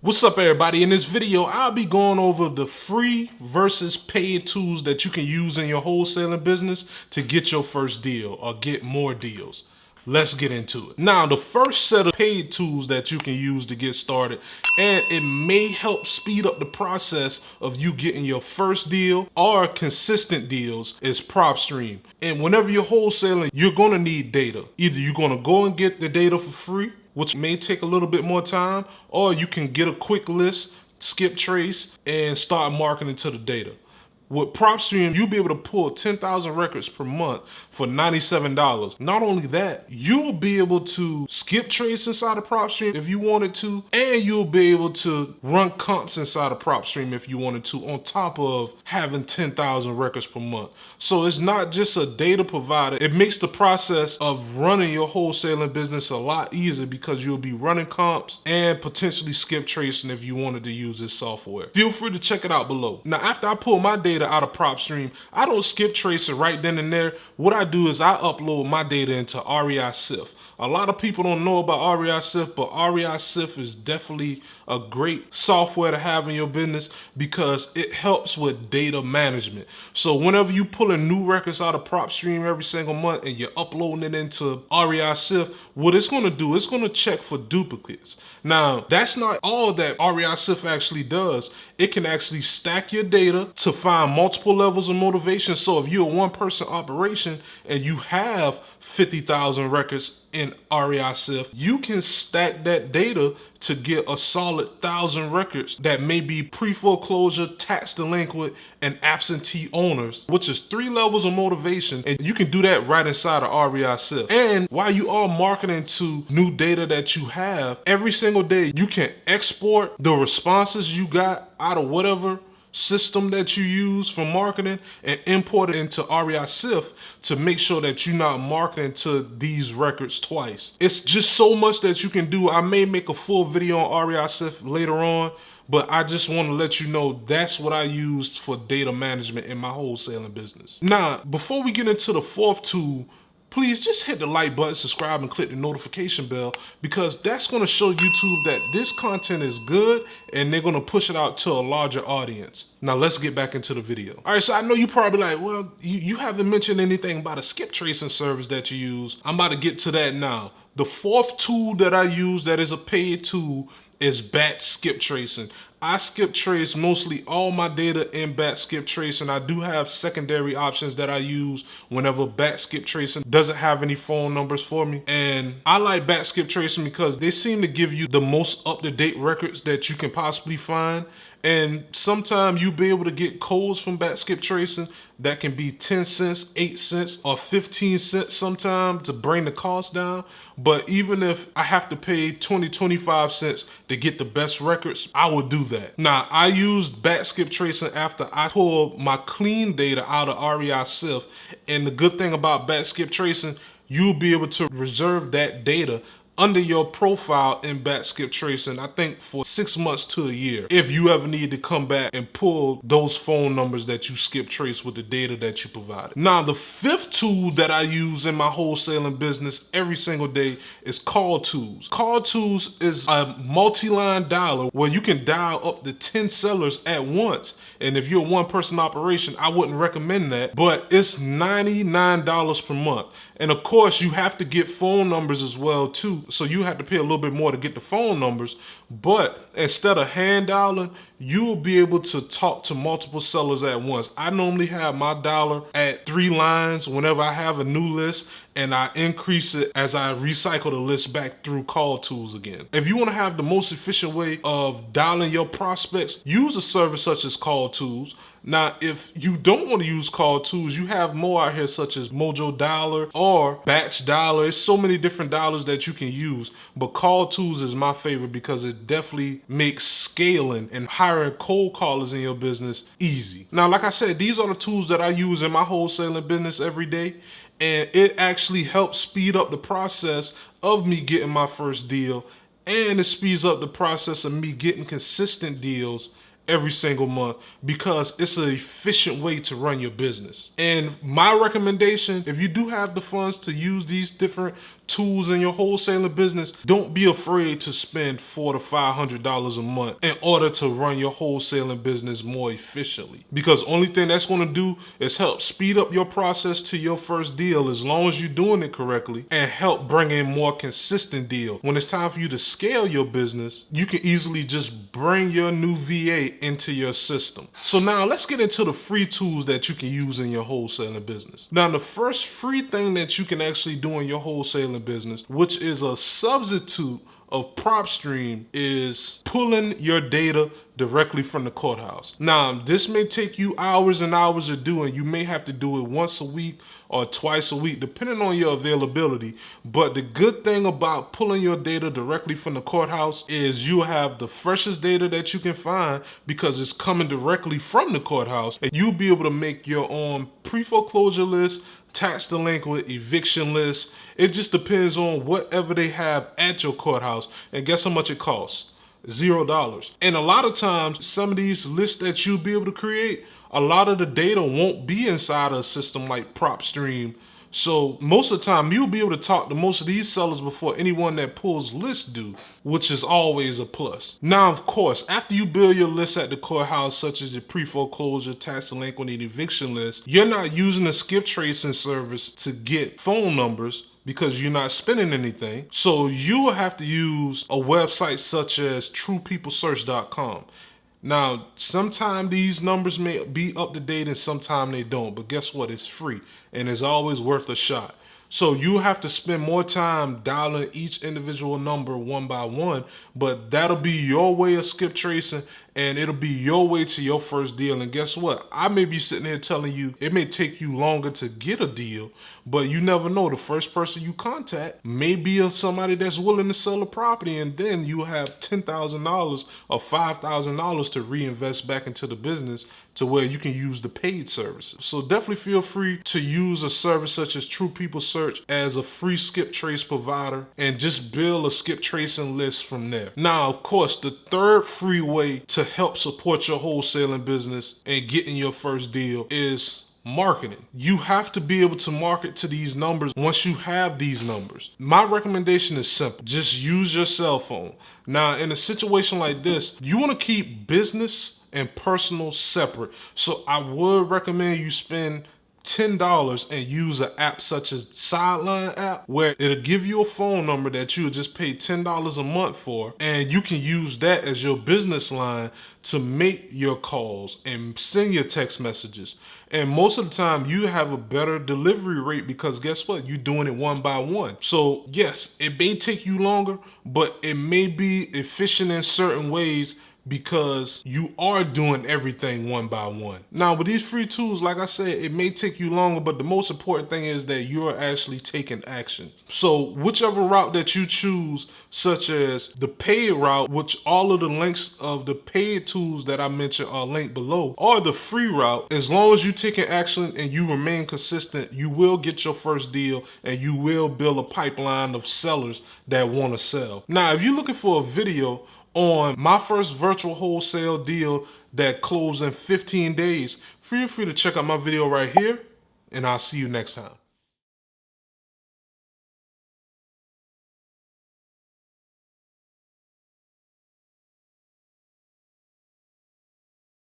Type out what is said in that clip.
What's up, everybody? In this video, I'll be going over the free versus paid tools that you can use in your wholesaling business to get your first deal or get more deals. Let's get into it. Now, the first set of paid tools that you can use to get started, and it may help speed up the process of you getting your first deal or consistent deals, is PropStream. And whenever you're wholesaling, you're gonna need data. Either you're gonna go and get the data for free, which may take a little bit more time, or you can get a quick list, skip trace, and start marketing to the data. With PropStream, you'll be able to pull 10,000 records per month for $97. Not only that, you'll be able to skip trace inside of PropStream if you wanted to, and you'll be able to run comps inside of PropStream if you wanted to, on top of having 10,000 records per month. So it's not just a data provider. It makes the process of running your wholesaling business a lot easier because you'll be running comps and potentially skip tracing if you wanted to use this software. Feel free to check it out below. Now, after I pull my data out of PropStream, I don't skip trace it right then and there. What I do is I upload my data into REI-SIF. A lot of people don't know about REI-SIF, but REI-SIF is definitely a great software to have in your business because it helps with data management. So whenever you pull in new records out of PropStream every single month and you're uploading it into REI-SIF, what it's going to do, it's going to check for duplicates. Now, that's not all that REI-SIF actually does. It can actually stack your data to find multiple levels of motivation. So if you're a one-person operation and you have 50,000 records in REI-SIF, you can stack that data to get a solid 1,000 records that may be pre-foreclosure, tax delinquent, and absentee owners, which is 3 levels of motivation, and you can do that right inside of REI-SIF. And while you are marketing to new data that you have, every single day you can export the responses you got out of whatever system that you use for marketing and import it into REI-SIF to make sure that you're not marketing to these records twice. It's just so much that you can do. I may make a full video on REI-SIF later on, but I just want to let you know that's what I used for data management in my wholesaling business. Now, before we get into the fourth tool, please just hit the like button, subscribe, and click the notification bell, because that's going to show YouTube that this content is good and they're going to push it out to a larger audience. Now let's get back into the video. All right, so I know you probably like, well, you haven't mentioned anything about a skip tracing service that you use. I'm about to get to that now. The fourth tool that I use that is a paid tool is batch skip tracing. I skip trace mostly all my data in batch skip tracing. I do have secondary options that I use whenever batch skip tracing doesn't have any phone numbers for me. And I like batch skip tracing because they seem to give you the most up-to-date records that you can possibly find. And sometimes you'll be able to get codes from batch skip tracing that can be 10 cents, 8 cents, or 15 cents sometimes to bring the cost down. But even if I have to pay 20, 25 cents to get the best records, I will do that. Now, I used batch skip tracing after I pulled my clean data out of REI-SIF. And the good thing about batch skip tracing, you'll be able to reserve that data under your profile in batch skip tracing, I think for 6 months to a year, if you ever need to come back and pull those phone numbers that you skip trace with the data that you provided. Now, the fifth tool that I use in my wholesaling business every single day is call tools. Call tools is a multi-line dialer where you can dial up to 10 sellers at once. And if you're a one-person operation, I wouldn't recommend that, but it's $99 per month. And of course, you have to get phone numbers as well too. So you have to pay a little bit more to get the phone numbers. But instead of hand dialing, you will be able to talk to multiple sellers at once. I normally have my dialer at 3 lines whenever I have a new list, and I increase it as I recycle the list back through call tools again. If you want to have the most efficient way of dialing your prospects, use a service such as call tools. Now, if you don't want to use call tools, you have more out here such as Mojo Dialer or Batch Dialer. There's so many different dialers that you can use, but call tools is my favorite because it definitely makes scaling and hiring cold callers in your business easy. Now, like I said, these are the tools that I use in my wholesaling business every day, and it actually helps speed up the process of me getting my first deal, and it speeds up the process of me getting consistent deals every single month because it's an efficient way to run your business. And my recommendation, if you do have the funds to use these different tools in your wholesaling business, don't be afraid to spend $400 to $500 a month in order to run your wholesaling business more efficiently. Because only thing that's going to do is help speed up your process to your first deal as long as you're doing it correctly, and help bring in more consistent deals. When it's time for you to scale your business, you can easily just bring your new VA into your system. So now let's get into the free tools that you can use in your wholesaling business. Now, the first free thing that you can actually do in your wholesaling business, which is a substitute of PropStream, is pulling your data directly from the courthouse. Now, this may take you hours and hours to do, and you may have to do it once a week or twice a week, depending on your availability. But the good thing about pulling your data directly from the courthouse is you have the freshest data that you can find because it's coming directly from the courthouse, and you'll be able to make your own pre-foreclosure list, tax delinquent, eviction list. It just depends on whatever they have at your courthouse. And guess how much it costs? $0. And a lot of times, some of these lists that you'll be able to create, a lot of the data won't be inside a system like PropStream. So most of the time, you'll be able to talk to most of these sellers before anyone that pulls lists do, which is always a plus. Now, of course, after you build your list at the courthouse, such as your pre-foreclosure, tax delinquent, and eviction list, you're not using a skip tracing service to get phone numbers because you're not spending anything. So you will have to use a website such as truepeoplesearch.com. Now, sometimes these numbers may be up to date and sometimes they don't, but guess what? It's free and it's always worth a shot. So you have to spend more time dialing each individual number one by one, but that'll be your way of skip tracing, and it'll be your way to your first deal. And guess what? I may be sitting here telling you it may take you longer to get a deal, but you never know. The first person you contact may be somebody that's willing to sell a property, and then you have $10,000 or $5,000 to reinvest back into the business to where you can use the paid services. So definitely feel free to use a service such as True People Search as a free skip trace provider and just build a skip tracing list from there. Now, of course, the third free way to help support your wholesaling business and getting your first deal is marketing. You have to be able to market to these numbers once you have these numbers. My recommendation is simple. Just use your cell phone. Now, in a situation like this, you want to keep business and personal separate. So I would recommend you spend $10 and use an app such as Sideline app, where it'll give you a phone number that you would just pay $10 a month for, and you can use that as your business line to make your calls and send your text messages. And most of the time you have a better delivery rate because guess what? You're doing it one by one. So yes, it may take you longer, but it may be efficient in certain ways because you are doing everything one by one. Now, with these free tools, like I said, it may take you longer, but the most important thing is that you're actually taking action. So whichever route that you choose, such as the paid route, which all of the links of the paid tools that I mentioned are linked below, or the free route, as long as you're taking action and you remain consistent, you will get your first deal and you will build a pipeline of sellers that want to sell. Now, if you're looking for a video on my first virtual wholesale deal that closed in 15 days, feel free to check out my video right here, and I'll see you next time.